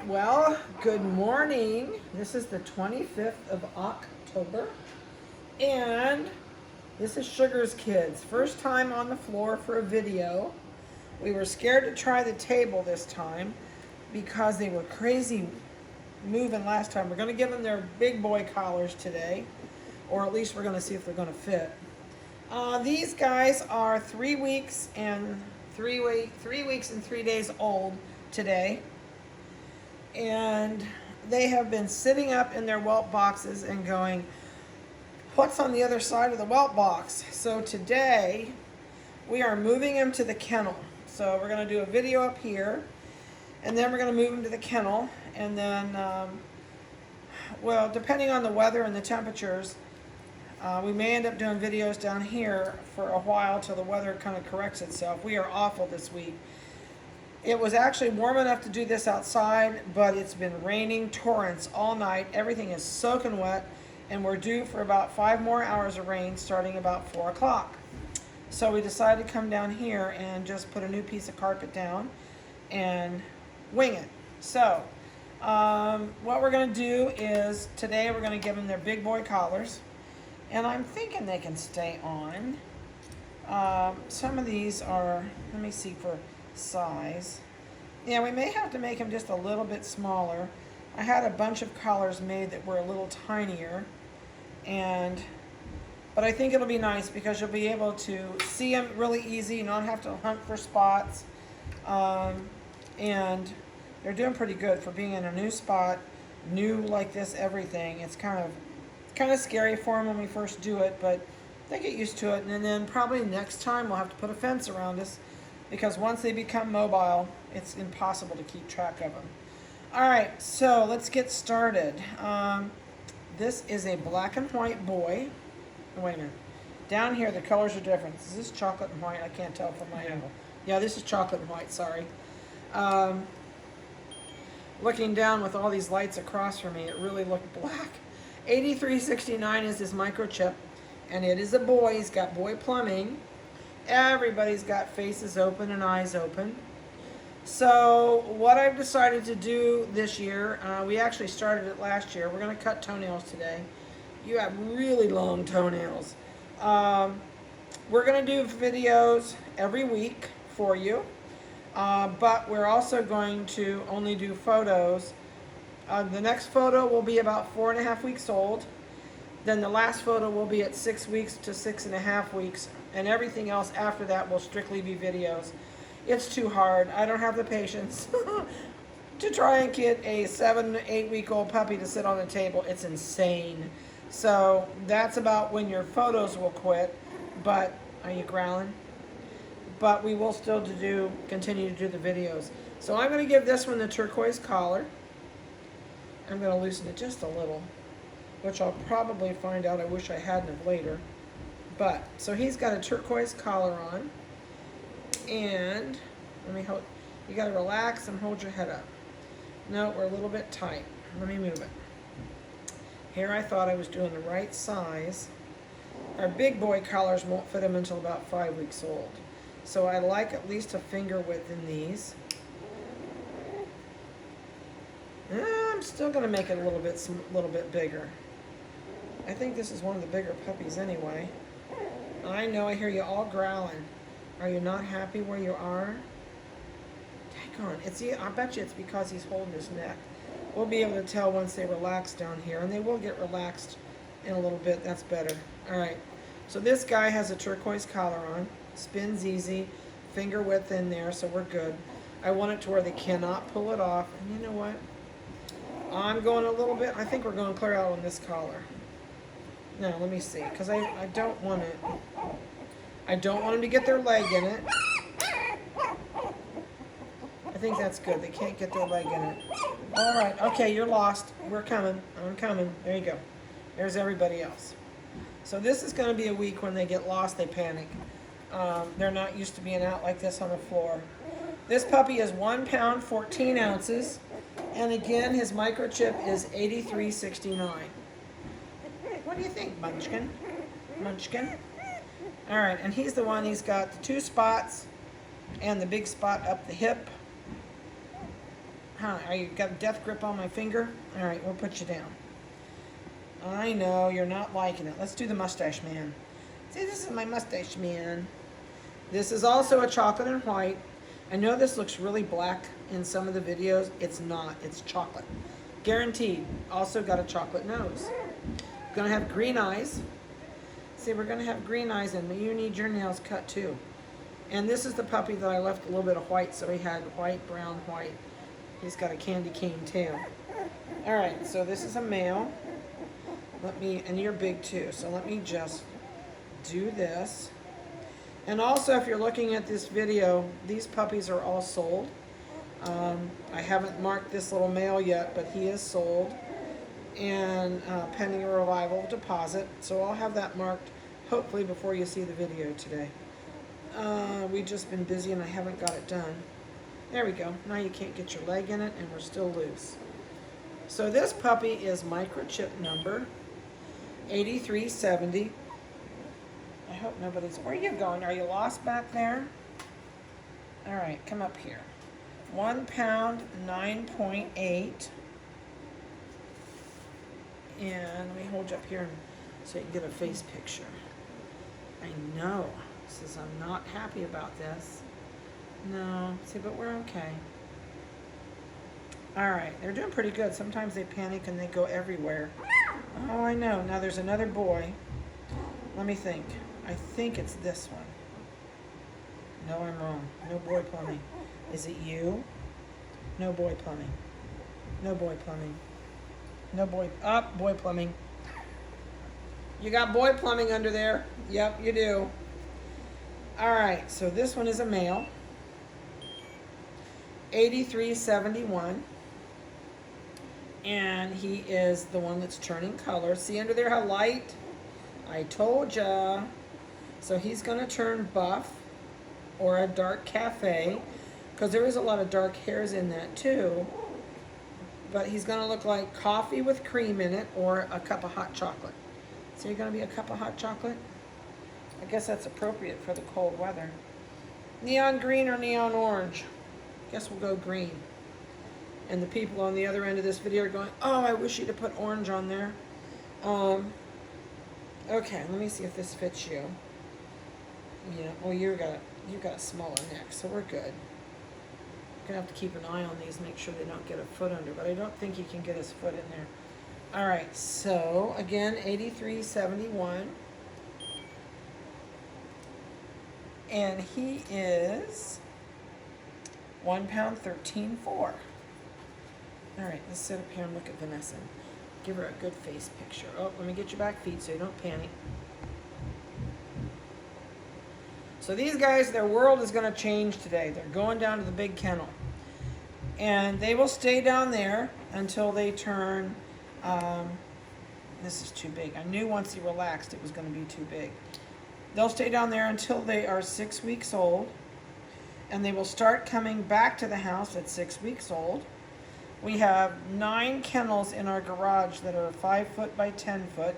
Well, good morning. This is the 25th of October, and this is Sugar's kids. First time on the floor for a video. We were scared to try the table this time because they were crazy moving last time. We're going to give them their big boy collars today, or at least we're going to see if they're going to fit. These guys are 3 weeks and 3 days old today. And they have been sitting up in their whelp boxes and going, what's on the other side of the whelp box? So today we are moving them to the kennel. So we're going to do a video up here, and then we're going to move them to the kennel. And then, well, depending on the weather and the temperatures, we may end up doing videos down here for a while till the weather kind of corrects itself. We are awful this week. It was actually warm enough to do this outside, but it's been raining torrents all night. Everything is soaking wet, and we're due for about 5 more hours of rain starting about 4 o'clock. So we decided to come down here and just put a new piece of carpet down and wing it. So what we're going to do is today we're going to give them their big boy collars, and I'm thinking they can stay on. Some of these are, let me see for size. Yeah, we may have to make them just a little bit smaller. I had a bunch of collars made that were a little tinier, but I think it'll be nice because you'll be able to see them really easy, not have to hunt for spots. And they're doing pretty good for being in a new spot, new like this, everything. It's kind of scary for them when we first do it, but they get used to it. And then probably next time we'll have to put a fence around us, because once they become mobile, it's impossible to keep track of them. All right, so let's get started. This is a black and white boy. Oh, wait a minute. Down here, the colors are different. Is this chocolate and white? I can't tell from my angle. Yeah, this is chocolate and white, sorry. Looking down with all these lights across from me, it really looked black. 8369 is his microchip, and it is a boy. He's got boy plumbing. Everybody's got faces open and eyes open. So what I've decided to do this year, we actually started it last year. We're going to cut toenails today. You have really long toenails. We're going to do videos every week for you, but we're also going to only do photos. The next photo will be about 4.5 weeks old. Then the last photo will be at 6 weeks to 6.5 weeks, and everything else after that will strictly be videos. It's too hard. I don't have the patience to try and get a 7 to 8 week old puppy to sit on a table. It's insane. So that's about when your photos will quit. But are you growling? But we will still continue to do the videos. So I'm going to give this one the turquoise collar. I'm going to loosen it just a little, which I'll probably find out I wish I hadn't of later. But, so he's got a turquoise collar on, and you gotta relax and hold your head up. No, we're a little bit tight. Let me move it. Here I thought I was doing the right size. Our big boy collars won't fit him until about 5 weeks old. So I like at least a finger width in these. I'm still gonna make it a little bit bigger. I think this is one of the bigger puppies anyway. I know, I hear you all growling. Are you not happy where you are? Daggone, I bet you it's because he's holding his neck. We'll be able to tell once they relax down here, and they will get relaxed in a little bit. That's better. All right, so this guy has a turquoise collar on, spins easy, finger width in there, so we're good. I want it to where they cannot pull it off, and you know what? I'm going a little bit, I think we're going clear out on this collar. No, let me see, because I don't want it. I don't want them to get their leg in it. I think that's good. They can't get their leg in it. All right, okay, you're lost. We're coming. I'm coming. There you go. There's everybody else. So this is going to be a week when they get lost, they panic. They're not used to being out like this on the floor. This puppy is 1 pound, 14 ounces. And again, his microchip is 8369. What do you think, Munchkin? Munchkin? All right, and he's got the 2 spots and the big spot up the hip. Huh, you got a death grip on my finger? All right, we'll put you down. I know, you're not liking it. Let's do the mustache man. See, this is my mustache man. This is also a chocolate and white. I know this looks really black in some of the videos. It's not, it's chocolate. Guaranteed. Also got a chocolate nose. Gonna have green eyes. See, we're gonna have green eyes, and you need your nails cut too. And this is the puppy that I left a little bit of white, so he had white, brown, white. He's got a candy cane tail. All right, so this is a male. And you're big too, so let me just do this. And also, if you're looking at this video, these puppies are all sold. I haven't marked this little male yet, but he is sold and pending a revival deposit. So I'll have that marked hopefully before you see the video today. We've just been busy and I haven't got it done. There we go. Now you can't get your leg in it and we're still loose. So this puppy is microchip number 8370. I hope nobody's... Where are you going? Are you lost back there? All right, come up here. 1 pound, 9.8. And let me hold you up here so you can get a face picture. I know. Says I'm not happy about this. No, see, but we're okay. All right, they're doing pretty good. Sometimes they panic and they go everywhere. Oh, I know. Now there's another boy. Let me think. I think it's this one. No, I'm wrong. No boy plumbing. Is it you? No boy plumbing. No boy plumbing. No boy... boy plumbing. You got boy plumbing under there. Yep, you do. All right, so this one is a male. 8371. And he is the one that's turning color. See under there how light? I told ya. So he's gonna turn buff or a dark cafe, because there is a lot of dark hairs in that too. But he's gonna look like coffee with cream in it or a cup of hot chocolate. So you're gonna be a cup of hot chocolate? I guess that's appropriate for the cold weather. Neon green or neon orange? Guess we'll go green. And the people on the other end of this video are going, oh, I wish you'd have put orange on there. Okay, let me see if this fits you. Yeah, well, you've got a smaller neck, so we're good. Gonna have to keep an eye on these, make sure they don't get a foot under, but I don't think he can get his foot in there. All right, so again, 8371. And he is 1 pound, 13.4. All right, let's sit up here and look at Vanessa. Give her a good face picture. Oh, let me get your back feet so you don't panic. So these guys, their world is going to change today. They're going down to the big kennel. And they will stay down there until they turn, this is too big. I knew once he relaxed it was going to be too big. They'll stay down there until they are 6 weeks old. And they will start coming back to the house at 6 weeks old. We have 9 kennels in our garage that are 5 foot by 10 foot.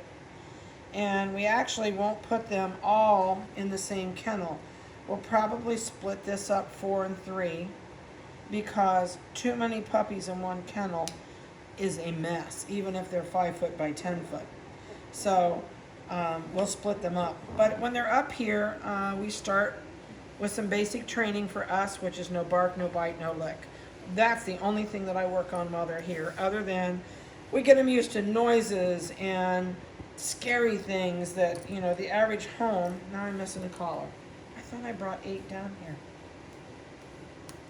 And we actually won't put them all in the same kennel. We'll probably split this up 4 and 3 because too many puppies in one kennel is a mess, even if they're 5 foot by 10 foot. So we'll split them up. But when they're up here, we start with some basic training for us, which is no bark, no bite, no lick. That's the only thing that I work on while they're here, other than we get them used to noises and scary things that, you know, the average home. Now I'm missing a collar. I thought I brought 8 down here.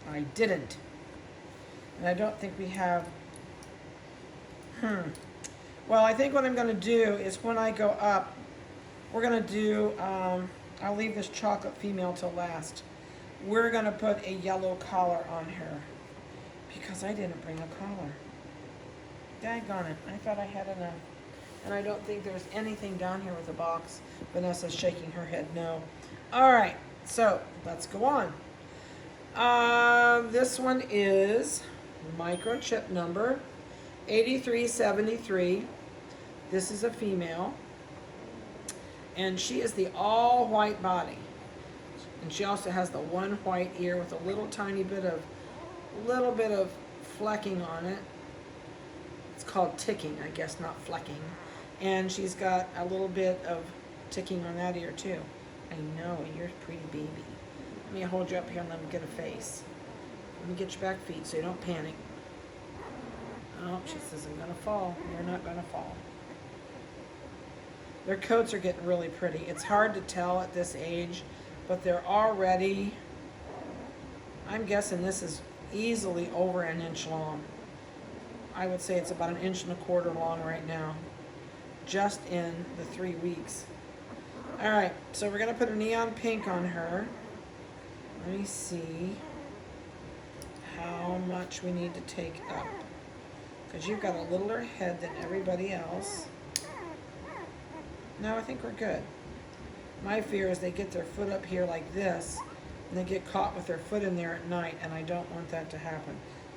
I didn't. And I don't think we have, well, I think what I'm going to do is when I go up, we're going to do, I'll leave this chocolate female till last. We're going to put a yellow collar on her because I didn't bring a collar. Daggone it. I thought I had enough. And I don't think there's anything down here with a box. Vanessa's shaking her head no. All right, so let's go on. This one is microchip number 8373. This is a female. And she is the all white body. And she also has the one white ear with a little tiny bit of flecking on it. It's called ticking, I guess, not flecking. And she's got a little bit of ticking on that ear too. I know, you're a pretty baby. Let me hold you up here and let me get a face. Let me get your back feet so you don't panic. Oh, she says, I'm gonna fall. You're not gonna fall. Their coats are getting really pretty. It's hard to tell at this age, but they're already, I'm guessing this is easily over an inch long. I would say it's about 1.25 inches long right now, just in the 3 weeks. All right, so we're gonna put a neon pink on her. Let me see how much we need to take up, because you've got a littler head than everybody else. No, I think we're good. My fear is they get their foot up here like this, and they get caught with their foot in there at night, and I don't want that to happen.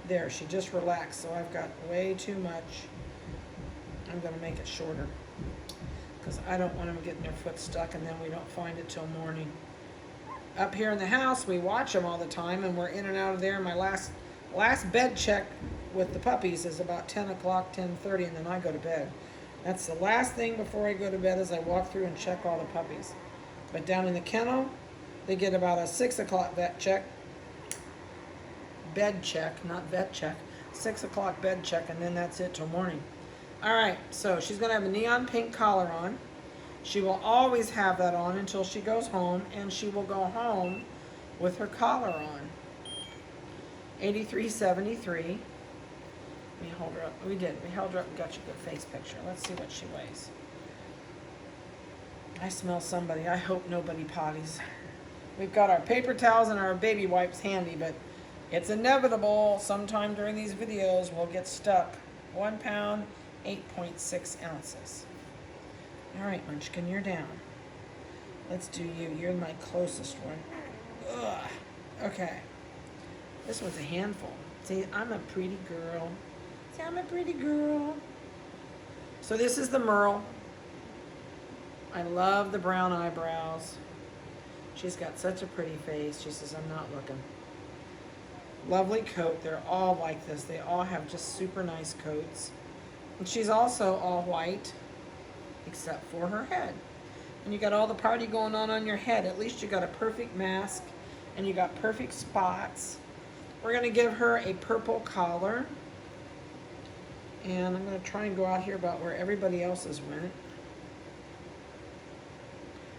There, she just relaxed, so I've got way too much. I'm gonna make it shorter, because I don't want them getting their foot stuck and then we don't find it till morning. Up here in the house, we watch them all the time, and we're in and out of there. My last bed check with the puppies is about 10 o'clock, 10:30, and then I go to bed. That's the last thing before I go to bed, is I walk through and check all the puppies. But down in the kennel, they get about a 6 o'clock bed check, not vet check, 6 o'clock bed check, and then that's it till morning. All right, so she's gonna have a neon pink collar on. She will always have that on until she goes home, and she will go home with her collar on. 83.73. Let me hold her up. We held her up and got you a good face picture. Let's see what she weighs. I smell somebody. I hope nobody potties. We've got our paper towels and our baby wipes handy, but it's inevitable sometime during these videos we'll get stuck. 1 pound, 8.6 ounces. All right, Munchkin, you're down. Let's do you. You're my closest one. Ugh. Okay. This one's a handful. See, I'm a pretty girl. See, I'm a pretty girl. So this is the Merle. I love the brown eyebrows. She's got such a pretty face. She says, I'm not looking. Lovely coat. They're all like this. They all have just super nice coats. And she's also all white, except for her head. And you got all the party going on your head. At least you got a perfect mask, and you got perfect spots. We're gonna give her a purple collar. And I'm gonna try and go out here about where everybody else's went.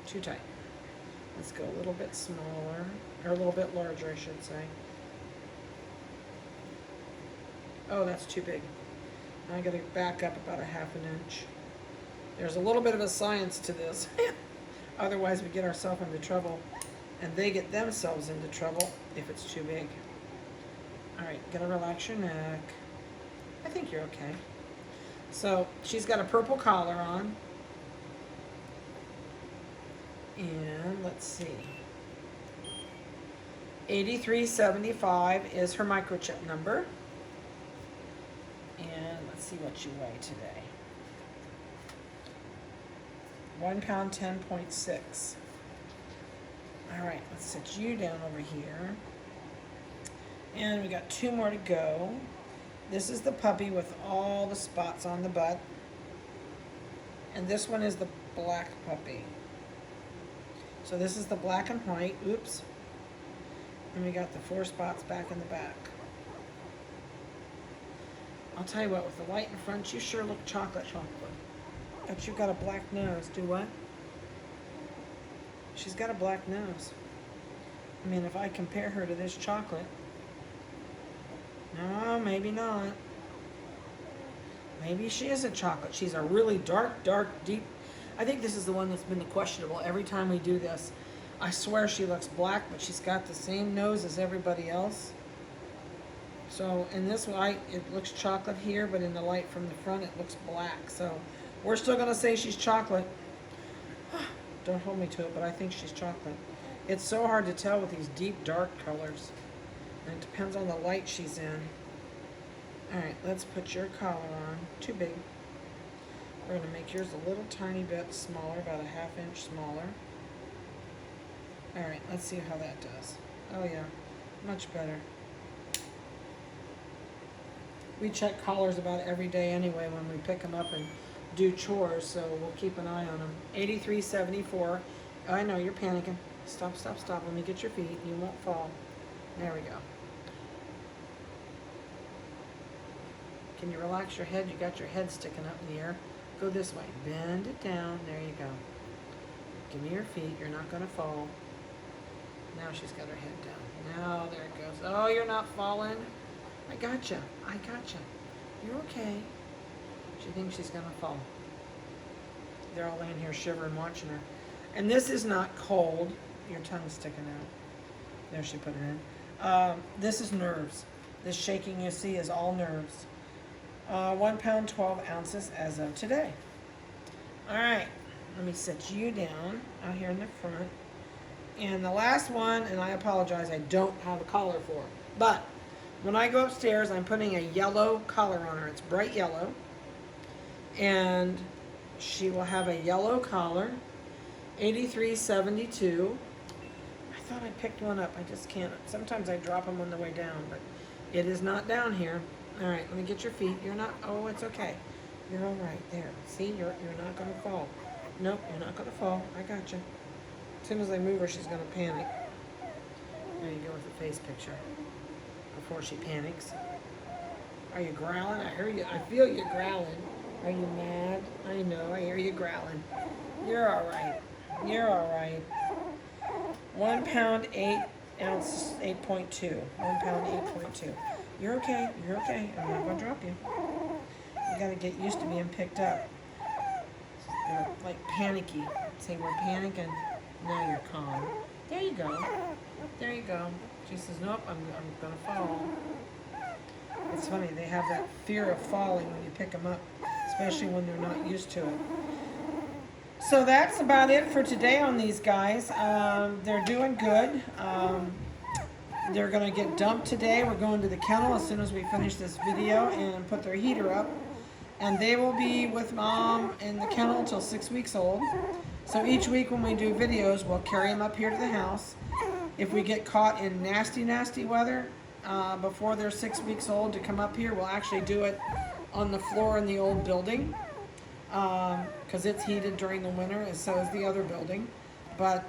Too tight. Let's go a little bit smaller, or a little bit larger, I should say. Oh, that's too big. Now I gotta back up about 1/2 inch. There's a little bit of a science to this. Otherwise we get ourselves into trouble, and they get themselves into trouble if it's too big. All right, gotta relax your neck. I think you're okay. So she's got a purple collar on. And let's see. 83.75 is her microchip number. And let's see what you weigh today. 1 pound, 10.6. All right, let's set you down over here. And we got 2 more to go. This is the puppy with all the spots on the butt. And this one is the black puppy. So this is the black and white. Oops. And we got the 4 spots back in the back. I'll tell you what, with the white in front, you sure look chocolate. But you've got a black nose. Do what? She's got a black nose. I mean, if I compare her to this chocolate, no, maybe not. Maybe she is a chocolate. She's a really dark, deep. I think this is the one that's been the questionable. Every time we do this, I swear she looks black, but she's got the same nose as everybody else. So in this light, it looks chocolate here, but in the light from the front, it looks black. So we're still gonna say she's chocolate. Don't hold me to it, but I think she's chocolate. It's so hard to tell with these deep, dark colors. And it depends on the light she's in. All right, let's put your collar on. Too big. We're gonna make yours a little tiny bit smaller, about a 1/2 inch smaller. All right, let's see how that does. Oh yeah, much better. We check collars about every day anyway when we pick them up and do chores, so we'll keep an eye on them. 83.74. I know you're panicking. Stop, stop, stop. Let me get your feet. You won't fall. There we go. Can you relax your head? You got your head sticking up in the air. Go this way. Bend it down. There you go. Give me your feet. You're not going to fall. Now she's got her head down. Now there it goes. Oh, you're not falling. I gotcha. I gotcha. You're okay. She thinks she's going to fall. They're all laying here shivering, watching her. And this is not cold. Your tongue's sticking out. There, she put it in. This is nerves. This shaking you see is all nerves. 1 pound, 12 ounces as of today. All right. Let me set you down out here in the front. And the last one, and I apologize, I don't have a collar for her. But when I go upstairs, I'm putting a yellow collar on her. It's bright yellow. And she will have a yellow collar. 83.72. I thought I picked one up. I just can't. Sometimes I drop them on the way down, but it is not down here. All right, let me get your feet. You're not, oh, it's okay. You're all right there. See, you're not going to fall. Nope, you're not going to fall. I got you. As soon as I move her, she's going to panic. There you go with the face picture. Before she panics. Are you growling? I hear you. I feel you growling. Are you mad? I know. I hear you growling. You're all right. You're all right. 1 pound, 8 ounces, 8.2. 1 pound, 8.2. You're okay. You're okay. I'm not going to drop you. You got to get used to being picked up. They're like panicky. Say we're panicking. Now you're calm. There you go. There you go. She says, nope, I'm going to fall. It's funny. They have that fear of falling when you pick them up, especially when they're not used to it. So that's about it for today on these guys. They're doing good. They're going to get dumped today. We're going to the kennel as soon as we finish this video and put their heater up. And they will be with mom in the kennel until 6 weeks old. So each week when we do videos, we'll carry them up here to the house. If we get caught in nasty, nasty weather before they're 6 weeks old to come up here, we'll actually do it on the floor in the old building. Because it's heated during the winter, and so is the other building. But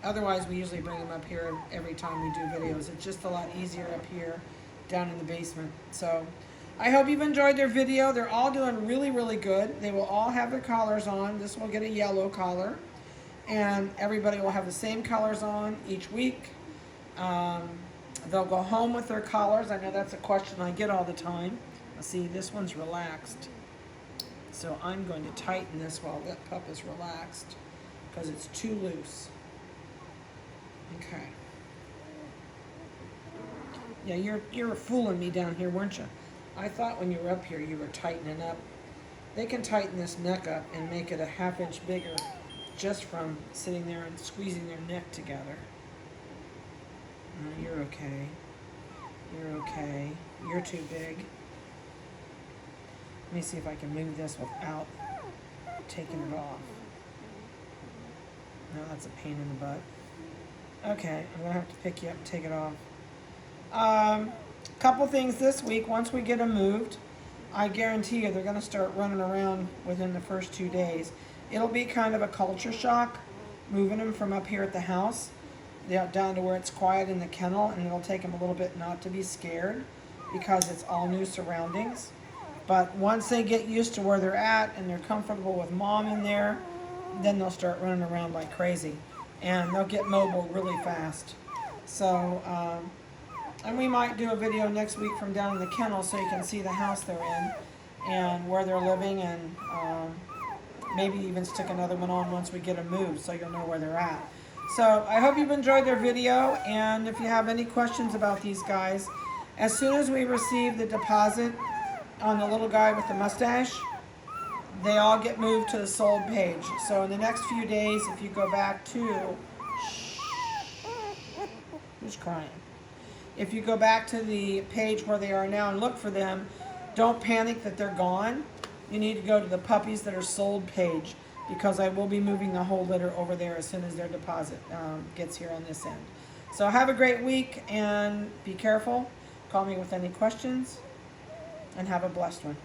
otherwise, we usually bring them up here every time we do videos. It's just a lot easier up here, down in the basement. So I hope you've enjoyed their video. They're all doing really, really good. They will all have their collars on. This will get a yellow collar. And everybody will have the same collars on each week. They'll go home with their collars. I know that's a question I get all the time. See, this one's relaxed. So I'm going to tighten this while that pup is relaxed because it's too loose. Okay. Yeah, you're fooling me down here, weren't you? I thought when you were up here you were tightening up. They can tighten this neck up and make it a ½ inch bigger just from sitting there and squeezing their neck together. No, you're okay. You're okay. You're too big. Let me see if I can move this without taking it off. No, that's a pain in the butt. Okay, I'm going to have to pick you up and take it off. Couple things this week. Once we get them moved, I guarantee you they're going to start running around within the first 2 days. It'll be kind of a culture shock moving them from up here at the house down to where it's quiet in the kennel, and it'll take them a little bit not to be scared because it's all new surroundings. But once they get used to where they're at and they're comfortable with mom in there, then they'll start running around like crazy. And they'll get mobile really fast. So, and we might do a video next week from down in the kennel so you can see the house they're in and where they're living, and maybe even stick another one on once we get them moved so you'll know where they're at. So I hope you've enjoyed their video, and if you have any questions about these guys, as soon as we receive the deposit on the little guy with the mustache, they all get moved to the sold page. So in the next few days, if you go back to, who's crying? If you go back to the page where they are now and look for them, don't panic that they're gone. You need to go to the puppies that are sold page, because I will be moving the whole litter over there as soon as their deposit gets here on this end. So have a great week and be careful. Call me with any questions. and have a blessed one.